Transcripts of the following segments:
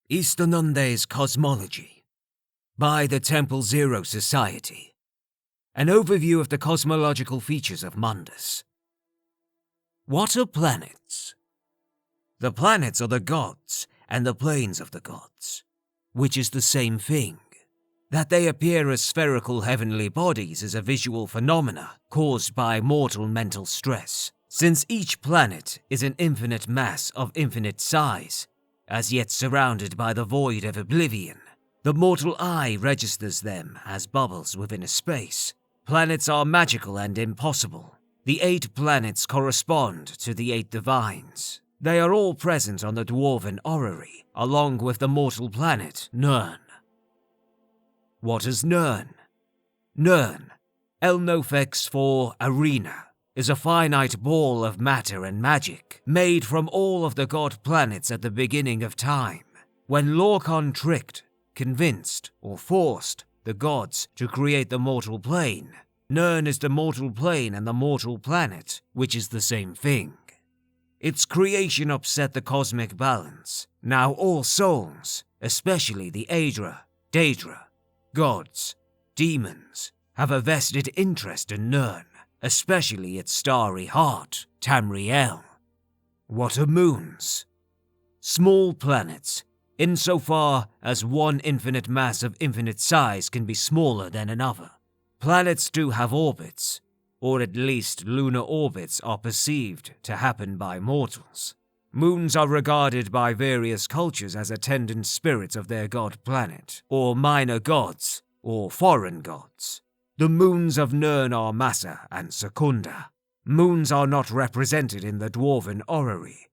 Easternunde's Cosmology by the Temple Zero Society. An overview of the cosmological features of Mundus. What are planets? The planets are the gods and the planes of the gods, which is the same thing. That they appear as spherical heavenly bodies is a visual phenomena caused by mortal mental stress, since each planet is an infinite mass of infinite size, as yet surrounded by the void of oblivion. The mortal eye registers them as bubbles within a space. Planets are magical and impossible. The 8 planets correspond to the 8 divines. They are all present on the dwarven orrery, along with the mortal planet Nirn. What is Nirn? Nirn, Elnofex for arena, is a finite ball of matter and magic, made from all of the god planets at the beginning of time, when Lorcan tricked, convinced, or forced the gods to create the mortal plane. Nirn is the mortal plane and the mortal planet, which is the same thing. Its creation upset the cosmic balance. Now all souls, especially the Daedra, gods, demons, have a vested interest in Nirn, especially its starry heart, Tamriel. What are moons? Small planets, insofar as one infinite mass of infinite size can be smaller than another. Planets do have orbits, or at least lunar orbits are perceived to happen by mortals. Moons are regarded by various cultures as attendant spirits of their god planet, or minor gods, or foreign gods. The moons of Nirn are Massa and Secunda. Moons are not represented in the dwarven orrery.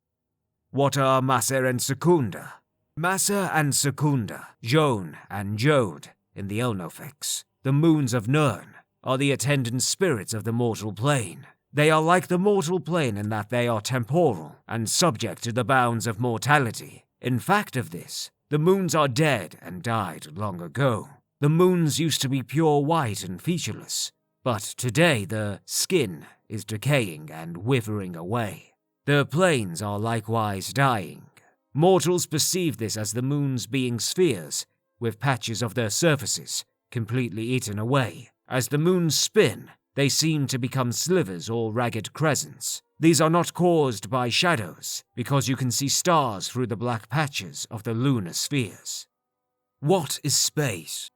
What are Massa and Secunda? Massa and Secunda, Jone and Jode in the Elnofex, the moons of Nirn, are the attendant spirits of the mortal plane. They are like the mortal plane in that they are temporal and subject to the bounds of mortality. In fact of this, the moons are dead and died long ago. The moons used to be pure white and featureless, but today the skin is decaying and withering away. The planes are likewise dying. Mortals perceive this as the moons being spheres, with patches of their surfaces completely eaten away. As the moons spin, they seem to become slivers or ragged crescents. These are not caused by shadows, because you can see stars through the black patches of the lunar spheres. What is space?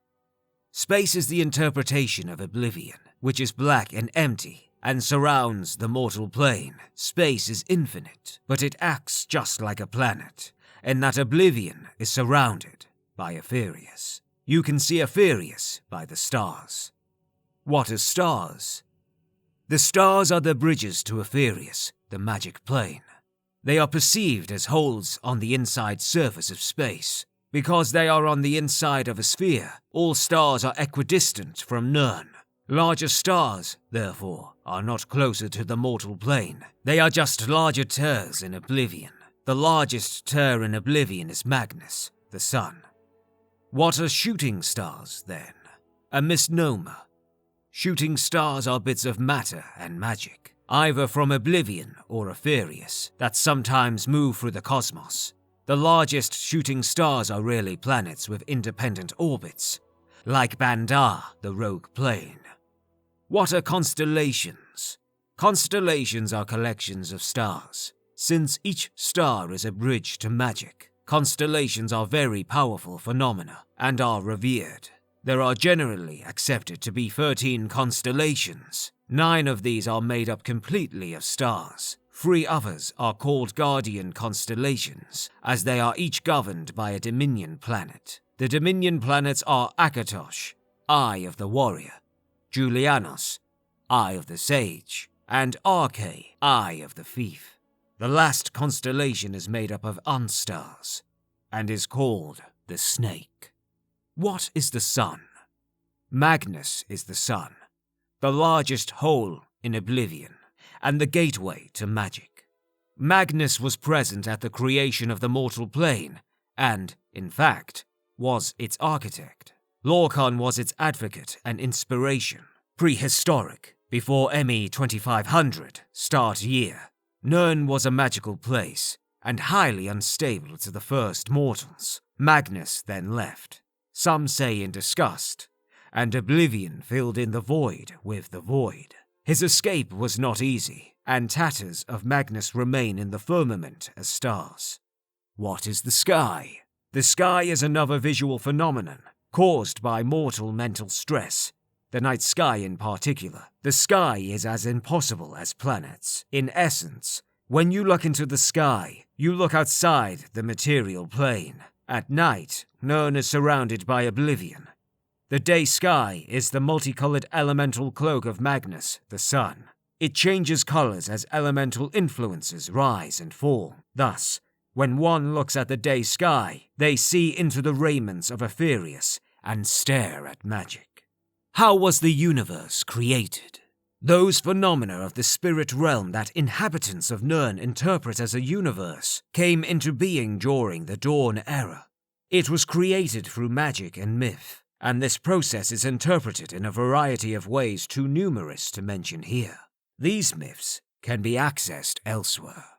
Space is the interpretation of oblivion, which is black and empty, and surrounds the mortal plane. Space is infinite, but it acts just like a planet, in that oblivion is surrounded by aetherius. You can see aetherius by the stars. What are stars? The stars are the bridges to aetherius, the magic plane. They are perceived as holes on the inside surface of space. Because they are on the inside of a sphere, all stars are equidistant from Nirn. Larger stars, therefore, are not closer to the mortal plane. They are just larger terrs in oblivion. The largest terr in oblivion is Magnus, the sun. What are shooting stars, then? A misnomer. Shooting stars are bits of matter and magic, either from oblivion or aetherius, that sometimes move through the cosmos. The largest shooting stars are really planets with independent orbits, like Bandar, the rogue plane. What are constellations? Constellations are collections of stars. Since each star is a bridge to magic, constellations are very powerful phenomena and are revered. There are generally accepted to be 13 constellations. 9 of these are made up completely of stars. 3 others are called guardian constellations, as they are each governed by a dominion planet. The dominion planets are Akatosh, Eye of the Warrior, Julianos, Eye of the Sage, and Arche, Eye of the Thief. The last constellation is made up of unstars, and is called the Snake. What is the sun? Magnus is the sun, the largest hole in oblivion, and the gateway to magic. Magnus was present at the creation of the mortal plane, and, in fact, was its architect. Lorcan was its advocate and inspiration. Prehistoric, before ME 2500, start year. Nirn was a magical place, and highly unstable to the first mortals. Magnus then left, some say in disgust, and oblivion filled in the void with the void. His escape was not easy, and tatters of Magnus remain in the firmament as stars. What is the sky? The sky is another visual phenomenon caused by mortal mental stress. The night sky in particular. The sky is as impossible as planets. In essence, when you look into the sky, you look outside the material plane. At night, Nirn is surrounded by oblivion. The day sky is the multicolored elemental cloak of Magnus, the sun. It changes colors as elemental influences rise and fall. Thus, when one looks at the day sky, they see into the raiments of aetherius and stare at magic. How was the universe created? Those phenomena of the spirit realm that inhabitants of Nirn interpret as a universe came into being during the Dawn Era. It was created through magic and myth, and this process is interpreted in a variety of ways too numerous to mention here. These myths can be accessed elsewhere.